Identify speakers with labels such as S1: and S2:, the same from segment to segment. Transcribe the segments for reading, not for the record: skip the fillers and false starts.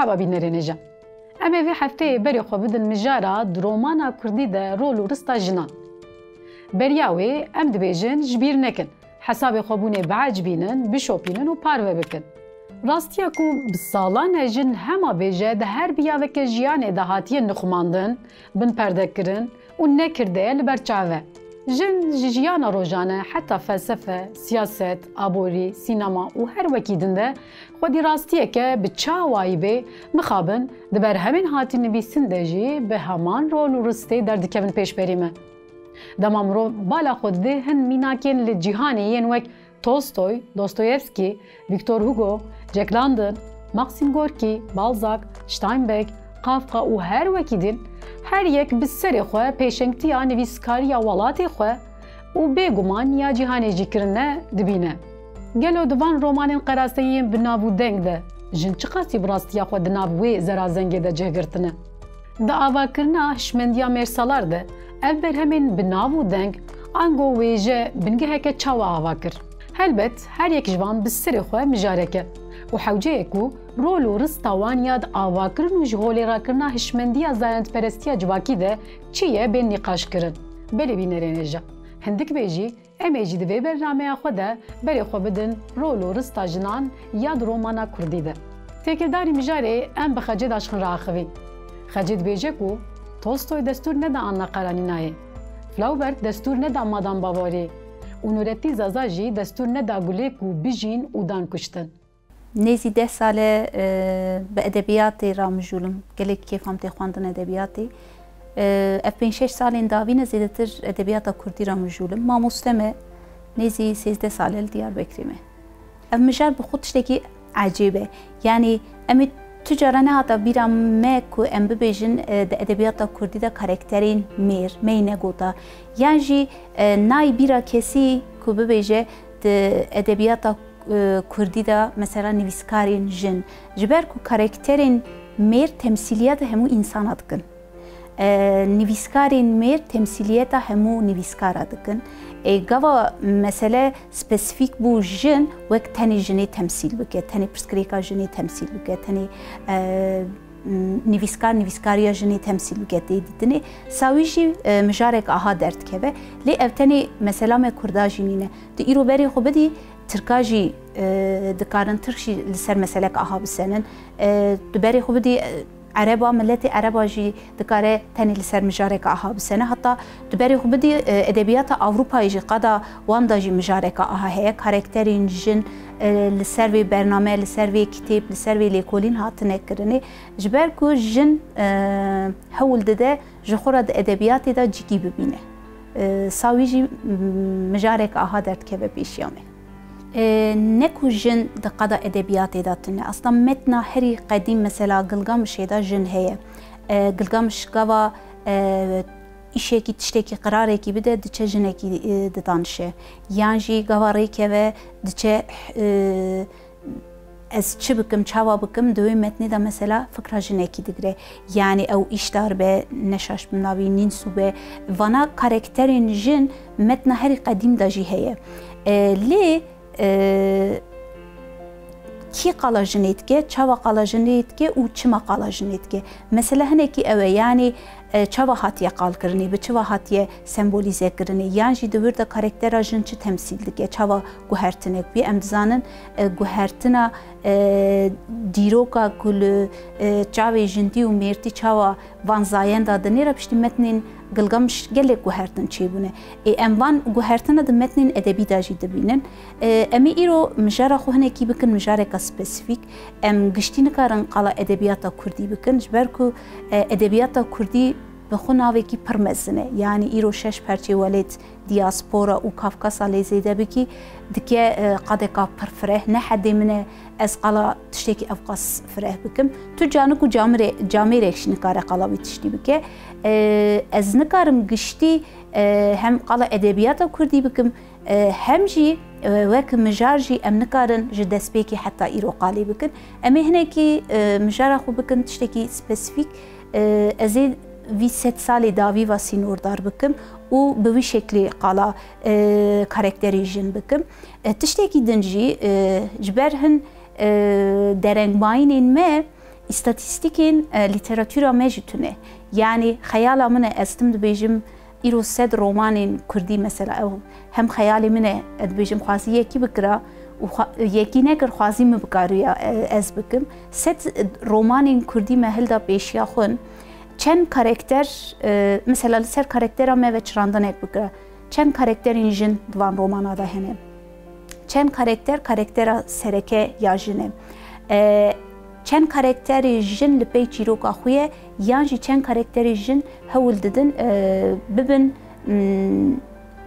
S1: Merhaba binlerinize. Em ve hefteyê berê xwe bidin mijara di romana Kurdî de rol û rista jinan. Beriya wê em dibêjin ji bîr nekin, hesabê xwe bûnê biecbînin, bişopînin û parve bikin. Rastiya ku bi salan e jin hema bêje di her biyaveke jiyanê de hatiye nixumandin, bin perdekirin û nekirdiye li ber çav e. Jin ji jiyana rojane heta felsefe, siyaset, aborî, sînema û her wekî din de xwedî rastiyeke bi çawayî bê mixabin di ber hemên hatî nivîsin de jî bi heman rol û ristê derdikevin pêşberî me. Dema mirov bala xwe didê hin mînakên li cîhanê yên wek Tolstoy, Dostoyevski, Victor Hugo, Jack London, Maxim Gorki, Balzac, Steinbeck, Kafka û her wekî din her yek bi serê xwe pêşengtiya nivîskariya welatê xwe û bêguman ya cîhanê jî kirine dibîne. Gelo di van romanên qerasteyên bi nav û deng de jin çi qasî bi rastiya xwe di nav wê zerazengê de cihgirtine. Di avakirina hişmendiya mêrsalar de ev berhemên bi nav û deng ango wêje bingeheke çawa avakir. Helbet her yek ji van bi serê xwe mijareke û hewceyek ku rol û rista wan ya di avakirin û ji holêrakirina hişmendiya zayendperestiya civakî de çi ye bên nîqaşkirin. Belê bînerên êja. Hindik bê jî em ê jî di vê bernameya xwe de berê xwe bidin rol û rista jinan ya di romana Kurdî de. Têkildarî mijarê em bi Xecê daşxin raxivî. Xecê dibêje ku Tolstoy destûr neda Anna Karenînayê. Flaubert destûr neda Madame Bovary. û Nurettin Zaza jî destûr neda gulê ku bijîn û dan kuştin.
S2: Nêzî 10 sale bi edebiyatê ramijûlim, gelek kêfam tê xwandin edebiyatê. Ev 5-6 salên dawî ne zêdetir edebiyata Kurdî ramijûlim. Mamoste me nêzî 13 sale li Diyarbekirê me. Ev mijar bi xwe tiştekî ecêb e. Yani em ê tu cara nehata bîra me ku em bibêjin di edebiyata Kurdî de karakterên mêr, mey negota. Yan jî nayê bîra kesî ku bibêje di edebiyata Kurdî de mesela nivîskarên jin. Ji ber ku karakterên mêr temsîliyeta hemû insana dikin. Nivîskarên mêr temsîliyeta hemû nivîskara dikin. Gava mesele spesifîk bû jin wek tenê jinê temsîl bike, tenê pirsgirêka jinê temsîl bike, tenê nivîskariya jinê temsîl bike tê dîtinê sawî jî mijarek aha derdikeve. Lê ev tenê mesela me Kurda jî nîne. Di îro berê xwe bidî Tirka jî dikarin Tirk jî li ser meselek aha bisenin. Di berê xwe bidî Ereba, milletê Ereba jî dikare tenê li ser mijareka aha bisene. Hatta di berê xwe bidî edebiyata Avrupayê jî qada wan da jî mijareka aha heye. Karakterên jin li ser vê bername, li ser vê kitêb, li ser vê lêkolîn hatine kirinê. Ji ber ku jin hewl dide ji xwe re di edebiyatê de cikî bibîne. Sawî jî mijarek aha derdikeve pêşiya me. Ne ku jin di qada edebiyatê de tune. Asla metna herî qedîm mesela Gilgamişê de jin heye. Gilgamiş gava îşekî tiştekî qirarekî bide diçe jinekî didanişe. Yan jî gava rêkeve diçe ez çi bikim, çawa bikim, di wê metnê de mesela fikra jinekî digire. Yani ew îşdar be, neşaş bin navî nînsû be. Vana karakterên jin metna herî qedîm de jî heye. Lê kî qala jinê dike, çawa qala jinê dike û çima qala jinê dike. Mesela hinekî ew e, yani çawa hatiye qalkirinê, bi çiva hatiye sembolîze kirinê, yan jî di wir de karaktera jin çi temsîl dike, çawa guhertinek bî. Em dizanin guhertina dîroka ku li çavê jindî û mêrtî çawa van zayend da dinêre piştî metnên Gilgamiş gelek guhertin çêbûne. Em van guhertina di metnên edebî de jî dibînin. Em ê îro mijara xwe hinekî bikin mijareka spesifîk. Em giştî nikarin qala edebiyata Kurdî bikin ji ber ku edebiyata Kurdî bi xwe navekî pir mezin e. Yani îro 6 perçê welêt diaspora û Kafkasa lê zêde bikî dike qadeka pir fireh. Ne hedê min e ez qala tiştekî ev qas fireh bikim. Tu canik û camêrek jî nikare qala wî tiştî bike. Ez nikarim giştî hem qala edebiyata Kurdî bikim hem jî wek mijar jî em nikarin ji destpêkê heta îro qalê bikin. Em ê hinekî mijara xwe bikin tiştekî spesifîk. Ez ê vî 7 salê dawî va sînordar bikim û bi wî şeklê qala karakterê jin bikim. Tiştekî din jî ji ber hin derengbayînên me استاتستیکین لیتراتورا مجتونه یعنی خیال منه استم دبیجم ایرو سد رومانین کردی مثلا او هم خیالی منه دبیجم خاصی یکی بکره و یکی نکر خاصی مبکاری از بکم سد رومانین کردی مهل دا پیشیا خون چند کاراکتر مثلا سر کاراکتر ما و چراندن یک بکره چند کاراکترین جن دوان رومانا دا هنه چند کاراکتر سرکه یا جنه چند کاراکتر جن لپی چیروکا خویه یعنی چند کاراکتر جن هول ددن ببن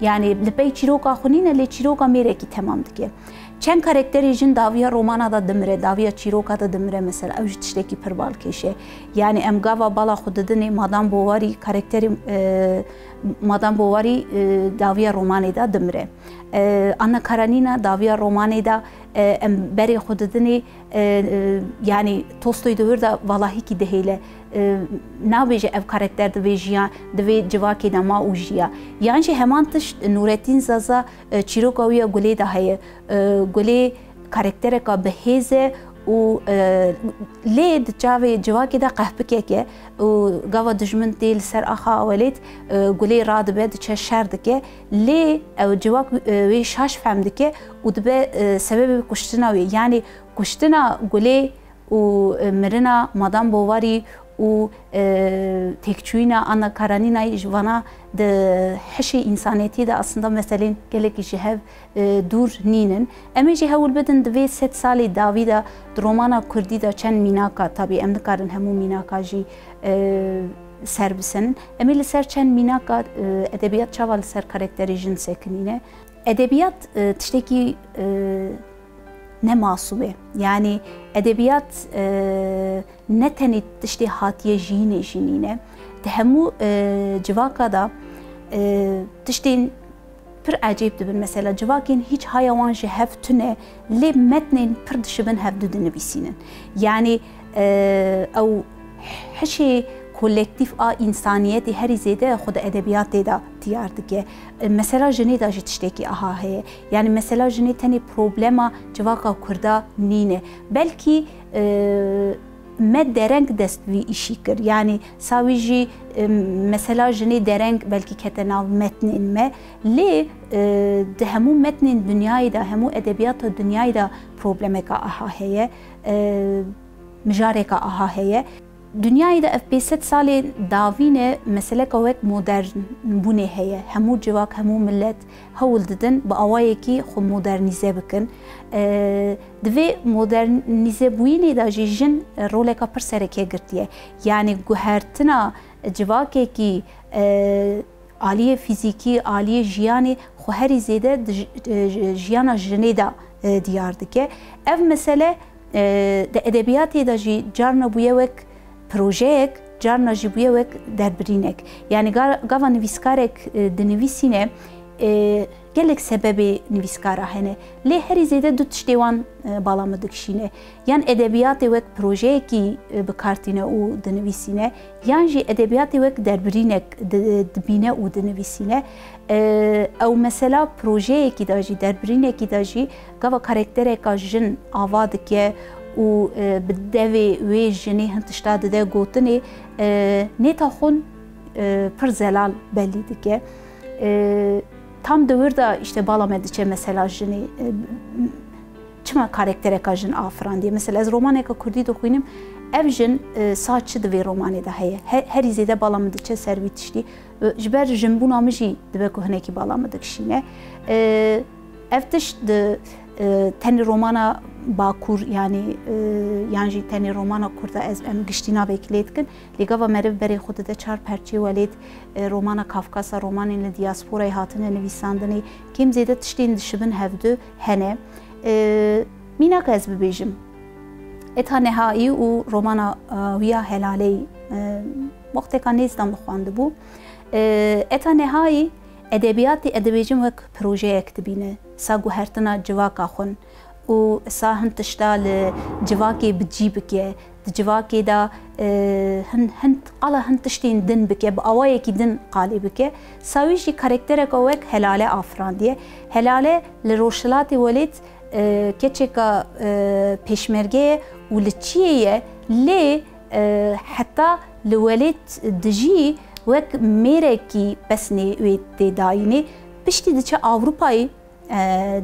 S2: yani لپی چیروکا خونینه لی چیروکا میره کی تمام دیگه چند کاراکتر جن داویا رومانا دا دمره داویا چیروکا دا دمره مثلا اوج تشتکی پربال کشه yani ام گاوا بالا خود ددنی مادام بواری کاراکتر مادام بواری داویا رومانی دا دمره آنا کارانینا داویا رومانی دا ام بری خود ددنی yani توستوی دور دا والله کی دهیله نابیجه اف کاراکتر دویجیا دوی جواکی نما اوجیا yani heman تش نورتین زازا چیروکاویا گلی دا هی گلی کاراکتر کا بهیزه و لید جاوی جواکی دا قهبکه که و گاوا دجمن تیل سر آخا ولید گلی راد بد چه شرد که لی او جواک وی شاش فهمد که و دبه سبب کشتناوی yani کشتنا گلی و مرنا مادام بواری و تکچوینا آنا کارانینا جوانا ده حشی انسانیتی ده aslında مثلا geleki جهව دور نینن اما جهول بدن دوی 7 سالی داوی ده رومانا کردی ده چند میناکا tabi ام دکارن همو میناکا جی سر بسنن اما لسر چند میناکا ادبیات چاوال سر کاراکتری جن سکنینه ادبیات تشتکی ne masube yani edebiyat ne tenit işte hatiye jine jinine tehmu civaka da tiştin pir acayip dibin mesela civakin hiç hayvan jehftune le metnin pir dişibin hevdudunu bisinin yani او حشي kolektif a insaniyeti her izede xuda edebiyatı da diyardı ki mesela jeni da jitişteki aha heye yani mesela jeni teni problema civaka kurda nine belki med dereng destvi işikir yani savici mesela jeni dereng belki ketenav metnin me le de hemu metnin dünyayı da hemu edebiyatı dünyayı da problemeka aha heye مجارeka aha heye dünyayı da F5 sali davine mesele kavek modern bune heye hemu civak hemu millet havul dedin bu avayeki xu modernize bikin dve modernize buyini da jin roleka pir sereke girtiye yani guhertina civakeki aliye fiziki aliye jiyani xu heri zede jiyana jine da diyardı ki ev mesele de edebiyatı da ji carna buyevek projeyek carna ji buyevek derbirinek yani gava nivîskarek dinivîsîne gelek sebebi nivîskara hene lê herî zêde du tiştê wan bala min dikişîne yan edebiyatê wek projeyekî bikartîne û dinivîsîne yan jî edebiyatê wek derbirînek dibîne û dinivîsîne ew mesela projeyekî da jî derbirînekî da jî gava karaktereka jin ava dike û bi devê wê jinê hin tişta dide gotinê nêta xwe pir zelal belî dike tam devir da işte bala me diçe mesela jinê çima karaktereka jin afiran diye mesela ez romaneka kurdî dixwînim ev jin saçı divê romanê de heye herî zêde bala me diçe ser wî tiştî ji ber jinbûna min jî dibe ku hinekî bala me dikişîne ev tişt tenê romana Bakur yani yani tenê romana Kurda ez em giştîna vekilê dikin lê gava meriv berê xwe de çar perçê welêt romana Kafkasa romanên li diasporayê hatine nivîsandinê kêm zêde tiştên dişibin hevdû hene mînaka ez bibêjim eta nehayî û romana wiya helaleyî wexteka nêz dam dixwandibû eta nehayî edebiyatê edebêjim wek projeyek dibîne sa guhertina civaka xwe و ساهن تشتال جواكي بتجيبك جواكي دا هن قالا هن تشتين دن بك بأوايكي دن قالي بك ساويشي كاركترك اوك هلالة آفران ديه هلالة لروشلاتي وليت كيتشيكا پیشمرگه و لچیه لێ حتا li welêt dijî wek mêrekî pesnê wê têdayînê piştî diçe Awropayê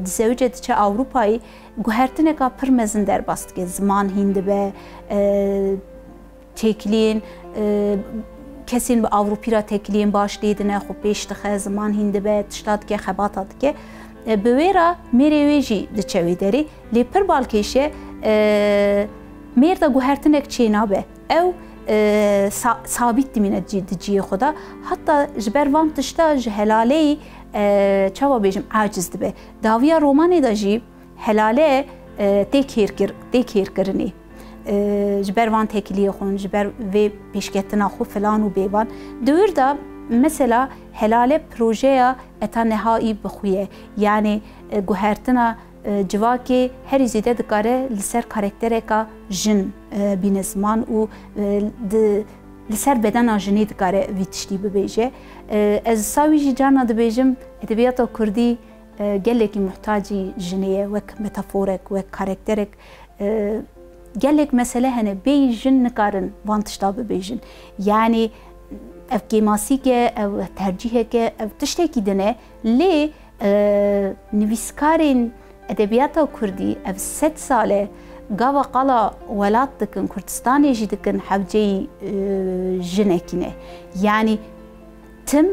S2: di zewicê diçe Awropayê guhertineka pir mezin derbas dike ziman hîn dibe têkiliyên kesên bi Awropî ra têkiliyên baş lê dine xwe pêş dixe ziman hîn dibe tişta dike xebata dike bi wê re mêrê wê jî diçe wê derê lê pir balkêşe mêr de guhertinek çê nabe ew sabit dimîne di ciyê xwe de heta ji ber van tişta ji helaleyî çawa bêjim aciz dibe dawiya romanê de jî helale tê kêrkirinê ji ber van têkiliyê xwe ji ber vê pêşketina xwe filan û bêvan diwir de mesela helale projeya eta nehayî bixuye yani guhertina civakê herî zêde dikare li ser karaktereka jin bîne ziman û li ser bedena jinê dikare vî tiştî bibêje. Ez sawî jî carna dibêjim edebiyata Kurdî gelekî muhtacî jinê ye wek metaforek wek karakterek gelek mesele hene bêyî jin nikarin van tişta bibêjin yani ev kêmasîke ev tercîheke ev tiştekî dine lê nivîskarên edebiyata Kurdî ev 100 sale gava qala welat dikin Kurdistanê jî dikin hewceyî jinekî ne yani tim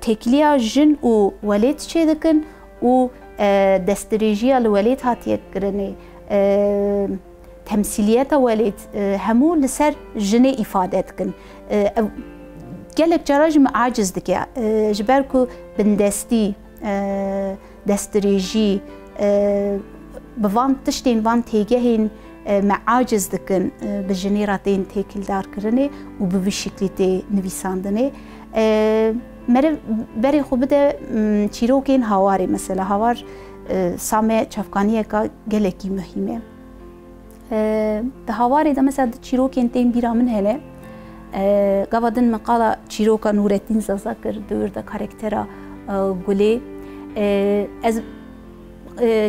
S2: têkiliya jin û welêt çê dikin û destdirêjiya li welêt hatiye kirinê temsîliyeta welêt hemû li ser jinê îfade dikin gelek cara jî me aciz dike ji ber ku bindestî destdirêjî bi van tiştên van têgehên me aciz dikin bi jinê ra tên têkildarkirinê û bi vî şeklî tê nivîsandinê meriv berê xwe bide çîrokên hawarê mesela hawar same çavkaniyeka gelekî muhîm e di hawarê de mesela di çîrokên tên bîra min hene gava din min qala çîroka Nûrettin Zaza kir diwir de karaktera Gulê ez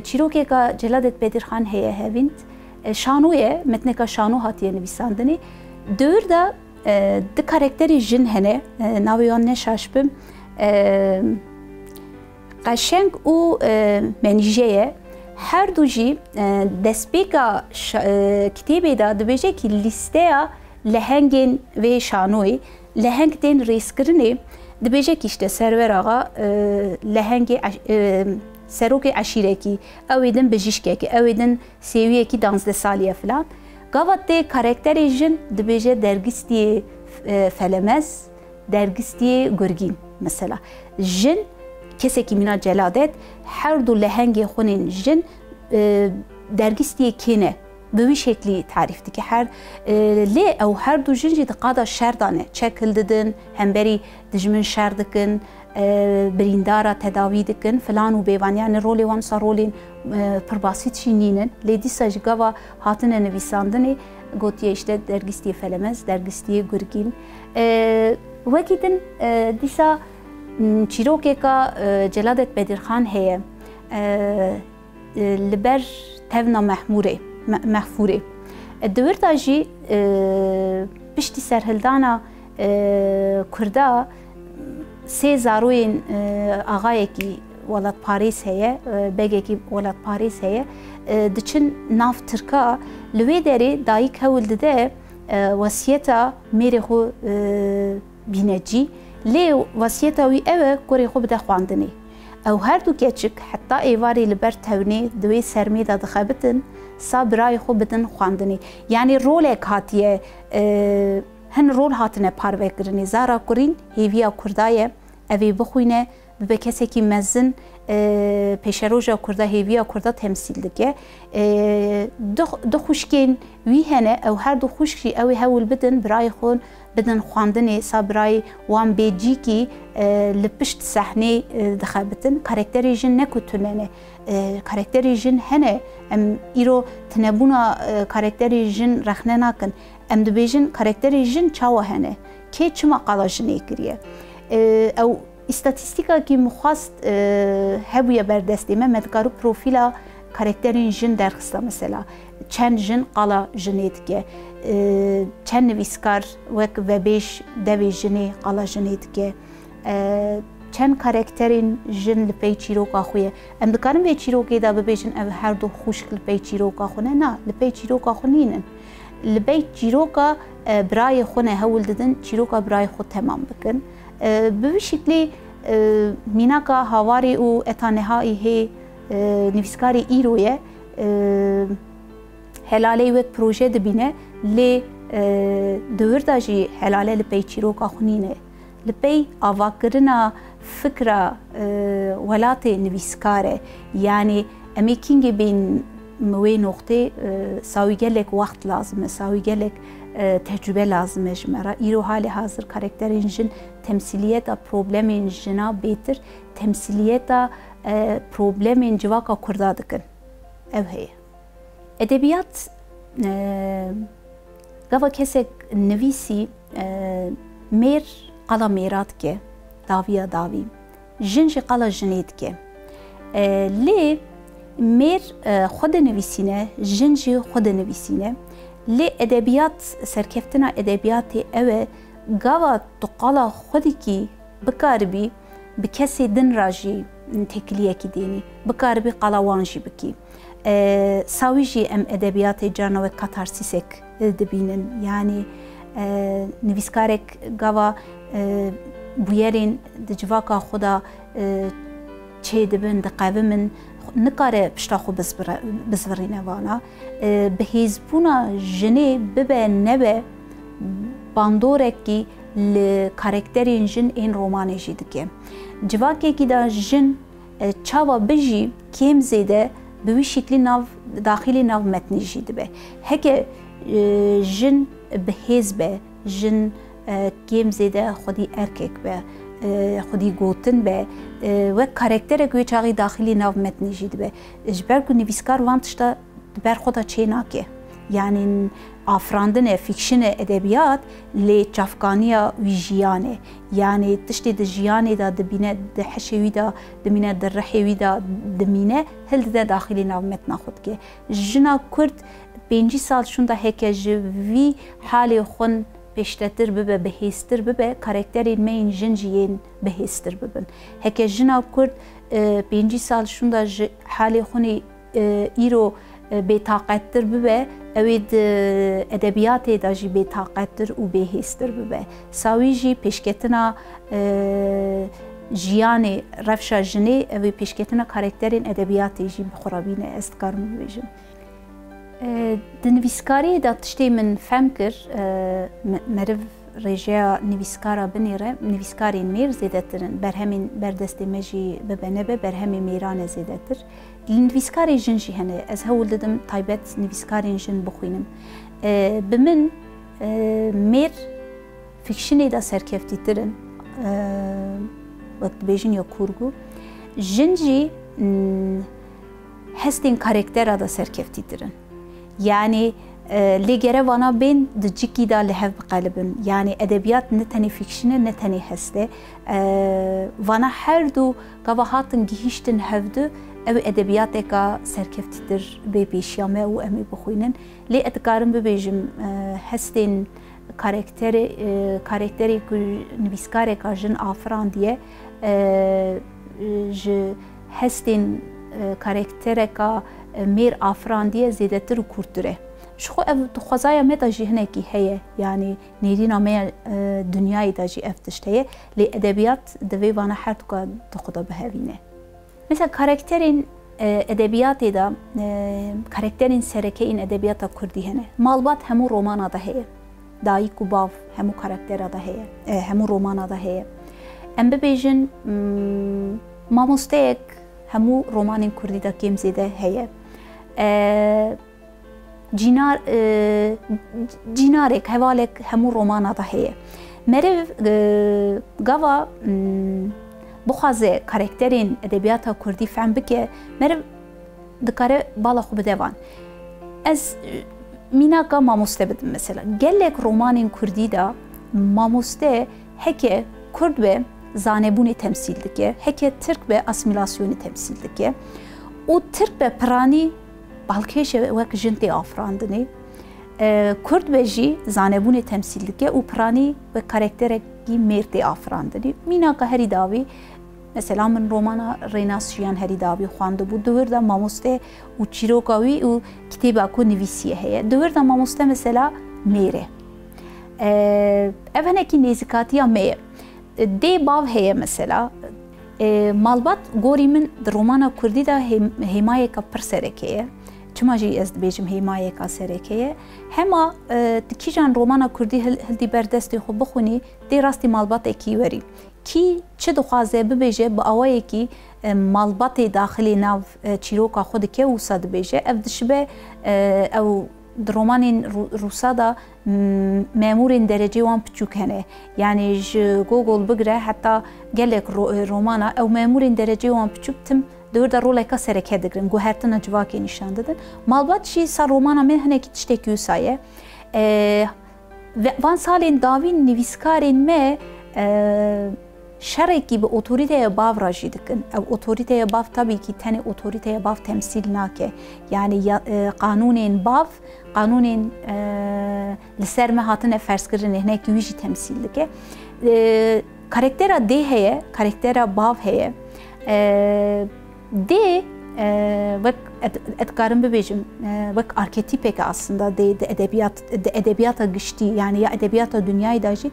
S2: çîrokeka Celadet Bedirxan heye hevînd şanû ye metneka şanû hatiye nivîsandinê diwir de di karakterê jin hene navê wan neşaşbim qeşeng û menîje ye her du jî destpêka kitêbê de dibêje ki lîsteya lehengên vê şanûyê leheng tên rêzkirinê dibêje ki işte Serwer Axa lehengê serokê eşîrekî ew ê din bijîşkekî ew ê din sêwiyekî 12 salî filan gava tê karakterê jin dibêje dergîstiyê felemez dergîstiyê gurgîn mesela jin kesekî mîna Celadet her du lehengê xwinên jin dergîstiyê kêne bi wî şeklî tarîf dike her lê ew her du jin jî di qada şer dane çekil didin hemberî dijmin şer dikin birîndara tedavî dikin filan û bêvan yani rolê wan sa rolên pir basît jî nînin lê dîsa ji gava hatine nivîsandinê gotiye işte dergîstiyê felemez dergîstiyê gurgîn wekî din dîsa çîrokeka Celadet Bedirxan heye li ber tevna mehfûrê diwir da jî piştî serhildana Kurda sê zaroyên axayekî welat Parêz heye begekî welat Parêz heye diçin nav tirka li wê derê dayîk hewil dide wasiyeta mêrê xwe bînecî lê wasiyeta wî ew e kurê xwe bide xwandinê ew her du keçik heta êvarê li ber tewnê di wê sermê de dixebitin sa birayê xwe bidin xwandinê yani rolek hatiye hin rol hatine parvekirinê zara kurîn hêviya Kurda ye ev ê bixwîne bibe kesekî mezin pêşeroja Kurda hêviya Kurda temsîl dike du xuşkên wî hene ew her du xuşk jî ew ê hewil bidin birayê xwe bidin xwandinê sa birayê wan bêcîkî li pişt sehnê dixebitin karakterê jin ne ku tune ne karakterê jin hene em îro tinebûna karakterê jin rexne nakin em dibêjin karakterê jin çawa hene kê çima qala jinê kiriye ew îstatîstîkekî mixwast hebûye berdestê me medikaru profîla karakterên jin derxista mesela çend jin qala jinê dike çend nivîskar wek vebêj devê jinê qala jinê dike çend karakterên jin li pey çîroka xwe ye em dikarin vê çîrokê de bibêjin ev her du xuşk li pey çîroka xwe ne na li pey çîroka xwe nînin li pey çîroka birayê xwe ne hewil didin çîroka birayê xwe temam bikin bi vî şeklî mînaka hawarê û eta nehayî hê nivîskarê îro ye helalê wek proje dibîne lê di wir de jî helale li pey çîroka xwe nîne li pey avakirina fikra welatê nivîskar e yanî em ê kîngê bên wê noxtê sawî gelek wext lazim e sawî gelek tecrübe lazim e ji me re îro halê hazir karakterên jin temsiliyeta problemên jina bêtir temsiliyeta problemên civaka Kurda dikin ev heye edebiyat gava kesek nivîsî mêr qala mêra dike daviya davî jin jî qala jinê dike lê mêr xwe dinivîsîne jin jî xwe dinivîsîne lê edebiyat serkeftina edebiyatê ew e gava tu qala xwe dikî bikaribî bi kesê din ra jî têkiliyekî dênî bikaribî qala wan jî bikî sawî jî em edebiyatê carna wek katarsîsek dibînin yanî nivîskarek gava bûyerên di civaka xwe de çê dibin diqevimin nikare pişta xwe bizvirîne vana bi hêzbûna jinê bibe nebe bandorekî li karakterên jin ên romanê jî dike civakekî de jin çawa bijî kêm zêde bi wî şeklî nav daxilî nav metnî jî dibe heke jin bi hêz be jin kêm zêde xwedî erkek be xwedî gotin be wek karakterek wê çaxî daxilî nav metnî jî dibe ji ber ku nivîskar van tişta di ber xwe de çê nake yanî afirandinê fîkşinê edebiyat lê çavkaniya wî jiyanê yanî tiştê di jiyanê de dibîne di heşê wî de dimîne di rihê wî de dimîne hil dide daxilî nav metna xwe dike jina Kurd 5 sal şunda heke ji vî halê xwe pêştetir bibe bihêztir bibe karakterên me yên jin jî yên bihêztir bibin heke jina Kurd 5 sal şunda ji halê xwe îro bêtaqettir bibe ew ê di edebiyatê de jî bêtaqettir û bêhêztir bibe sawî jî pêşketina jiyanê rewşa jinê ew ê pêşketina karakterên edebiyatê jî bixurabîne ez dikarim bibêjim di nivîskariyê de tiştê min fehm kir meriv rêjeya nivîskara binêre nivîskarên mêr zêdetirin berhemên berdestê me jî bibe nebe berhemê mêran e zêdetir li nivîskarê jin jî hene ez hewil didim taybet nivîskarên jin bixwînim bi min mêr fîkşinê de serkeftîtirin wek dibêjin ya kurgu jin jî hestên karaktera de serkeftîtirin yani lê gere vana bên di cikî de li hev biqelibin yani edebiyat ne tenê fîkşine ne tenê heste vana her du gava hatin gihîştin hevdu ew edebiyateka serkeftîtir bê pêşiya me û em ê bixwînin lê ez dikarim bibêjim hestên karakterê ku nivîskareka jin afirandiye ji hestên karaktereka mêr afirandiye zêdetir û kurttir e ji xwe ev dixwazaya me de jî hinekî heye yanî nêrîna me dunyayê de jî ev tişt heye lê edebiyat di vê vana her duka di xwe de bihevîne mesela karakterên edebiyatê de karakterên serekeyên edebiyata Kurdî hene malbat hemû romana da heye dayîk û bav hemû karaktera da heye hemû romana da heye em bibêjin mamosteyek hemû romanên Kurdî de kêm zêde heye cînarek hevalek hemû romana da heye meriv gava bixwaze karakterên edebiyata Kurdî fehm bike meriv dikare bala xwe bide van ez mînaka mamoste bidim mesela gelek romanên Kurdî de mamoste heke Kurd be zanebûnê temsîl dike heke Tirk be asimilasyonê temsîl dike û Tirk be piranî balkêşe wek jin tê afirandinê کرد بجی زانبون تمثیل که او پرانی و کاراکترکی مرد آفراندنی مینا که هری داوی مثلا من رومانا ریناسیان هری داوی خوانده بود دور دا ماموسته و چیروکاوی و کتابا کو نویسیه هیه دور دا ماموسته مثلا میره اوهنه کی نزیکاتی میه دی باو هیه مثلا مالبات گوری من در رومانا کردی دا حمایه که پر سرکیه چما جی از بیجم حمایه که سرکیه هما کی جان رومانا کردی هلدی بردستی خوب بخونی دی راستی مالبات اکی وری کی چه دخوازه ببیجه با آوایی کی مالبات داخلی ناو چیروکا خود که وسا دبیجه اف دشبه او رومانین روسا دا مامورین درجه وان بچوک هنه یعنی گوگل بگره حتی گلک رومانا او مامورین درجه وان بچوک تم دور دا رول که سرکه دگرن گوهرتنا جواکی نشان دادن مالبات شی سر رومانا من هنه کی تشتکی سایه وان سالین داوین نویسکارین me شرکی به اتوریته باو راجی دکن او اتوریته باو tabii ki tane اتوریته باو temsil nake yani قانونین باو قانونین لسر me hatine فرض کردن هنه کی ویجی temsil dike karaktera de heye karaktera باو heye de vak etkarım bebejim vak arketipek aslında de edebiyata güçti yani ya edebiyata dünyayı daji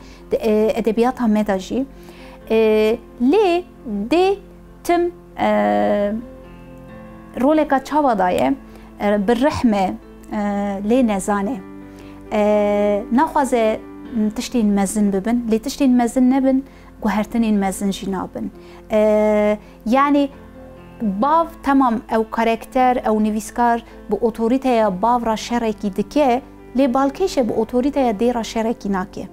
S2: edebiyata medaji le de tüm roleka çavadaye birrahme le nezane naxaze tiştin mezin bibin le tiştin mezin nebin guhertinin mezin jinabin yani باو تمام او کاراکتر او نویسکار به اتوریته باو را شرکی دکه لی بالکیشه به اتوریته دی را شرکی ناکه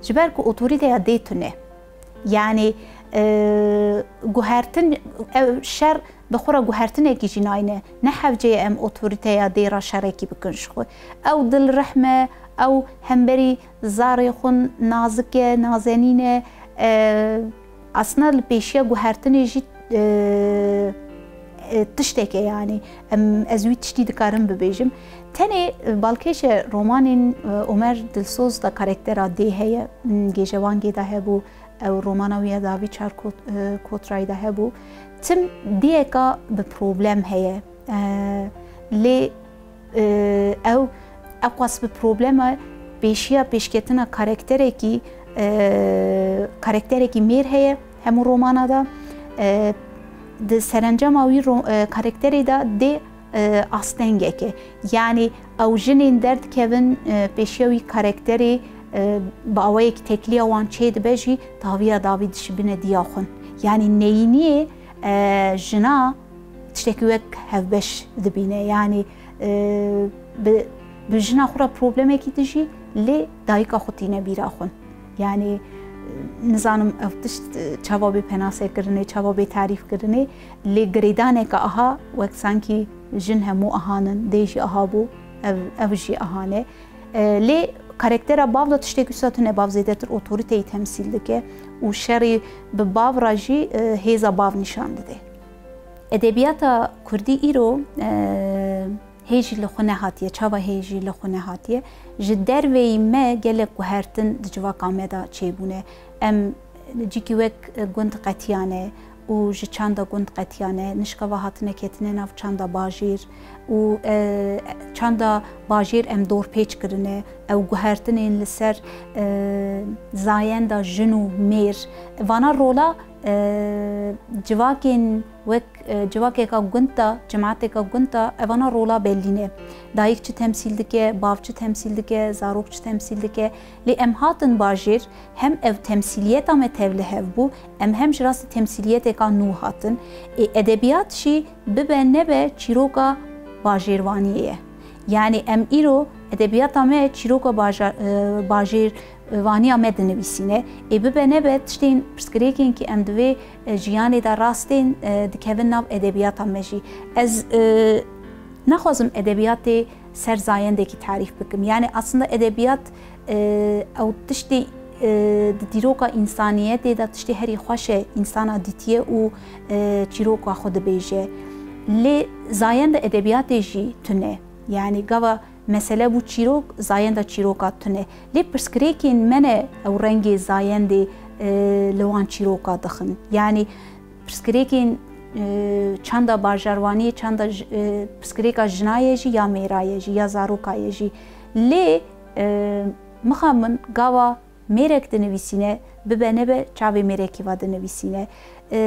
S2: جبر که اتوریته دی تونه یعنی گوهرتن شر بخورا گوهرتن اکی جناینه نه حوجه ام اتوریته دی را شرکی بکنش خو او دل رحمه او همبری زاری خون نازکه نازنینه اصلا پیشیه گوهرتن جی تشتكي يعني ازوي تشتي دكارم ببيجم تاني بالكيش رومانين عمر دلسوز دا كاركترا دي هي جيجوان جي دا هبو او رومانوية داوي چار كوتراي دا هبو تم ديكا ببروبلم هي لي او اقواس ببروبلم بيشيا بيشكتنا كاركتري كي مير هي همو رومانا دا د سرنجاماوی کاراکتری دا دی آستنگه که یعنی او جنین درد کهون پیشیوی کاراکتری با اوی که تکلیه وان چید بجی تاویه داوید شبینه دیاخون یعنی نینیه جنا تشتکوک هفبش دبینه یعنی به جنا خورا پروبلمه که دجی لی دایکا خوتینه بیراخون یعنی نزانم افتش جوابی پناسه کرنه جوابی تعریف کرنه لی گریدانه که آها وقت سانکی جن همو آهانن دیجی آها بو اوجی آهانه لی کاراکتر باو دا تشتکی ساتونه باو زیده تر اتوریته تمثیل دکه و شری به باو راجی هیزا باو نشان دده ادبیات کردی ایرو هیجی لخونه هاتیه چاوا هیجی لخونه هاتیه جدر وی ما گلک گوهرتن دجوا کامدا چیبونه ام جیکی وک گند قطیانه و ج چاندا گند قطیانه نشکا و هاتنه کتنه ناف چاندا باجیر و چاندا باجیر ام دور پیچ کرنه او گوهرتن این لسر زایندا جنو میر وانا رولا جواکین وک جواکی کا گنتا جماعت کا گنتا اوانا رولا بلینه دایک چه تمثیل دکه باو چه تمثیل دکه زاروک چه تمثیل دکه لی ام هاتن باجیر هم او تمثیلیت ام توله هف بو ام هم جراست تمثیلیت کا نو هاتن ادبیات شی ببه نبه چیروکا باجیروانیه یعنی ام ایرو ادبیات ام چیروکا باجیر وانی آمد نویسینه ببه نبه تشتین پرسکریکین که ام دوی جیانی در راستین دکهون ناو ادبیات هم مجی از نخوازم ادبیات سرزاینده که تعریف بکم یعنی اصلا ادبیات او تشتی دیروکا انسانیت دا تشتی هری خوشه انسانا دیتیه و چیروکا خود بیجه لی زاینده ادبیات جی تونه یعنی گوا mesele bu çîrok zayenda çîroka tune lê pirsgirêkên me ne ew rengê zayendê li wan çîroka dixin yani pirsgirêkên çanda bajarwaniyê çanda pirsgirêka jinayê jî ya mêrayê jî ya zarokayê jî lê mixa min gava mêrek dinivîsîne bibe nebe çavê mêrekî va dinivîsîne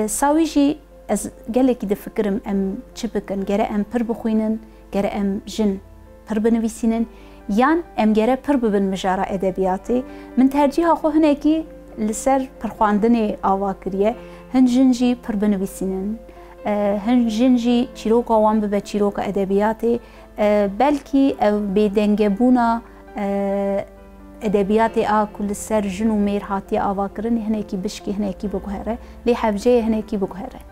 S2: sawî jî ez gelekî difikirim em çi bikin gere em pir bixwînin gere em jin pir binivîsînin yan em gere pir bibin mijara edebiyatê min tercîha xwe hinekî li ser pirxwandinê ava kiriye hin jin jî pir binivîsînin hin jin jî çîroka wan bibe çîroka edebiyatê belkî ev bêdengebûna edebiyatê a ku li ser jin û mêr hatiye avakirin hinekî bişkî hinekî biguhere lê hevceyê hinekî biguhere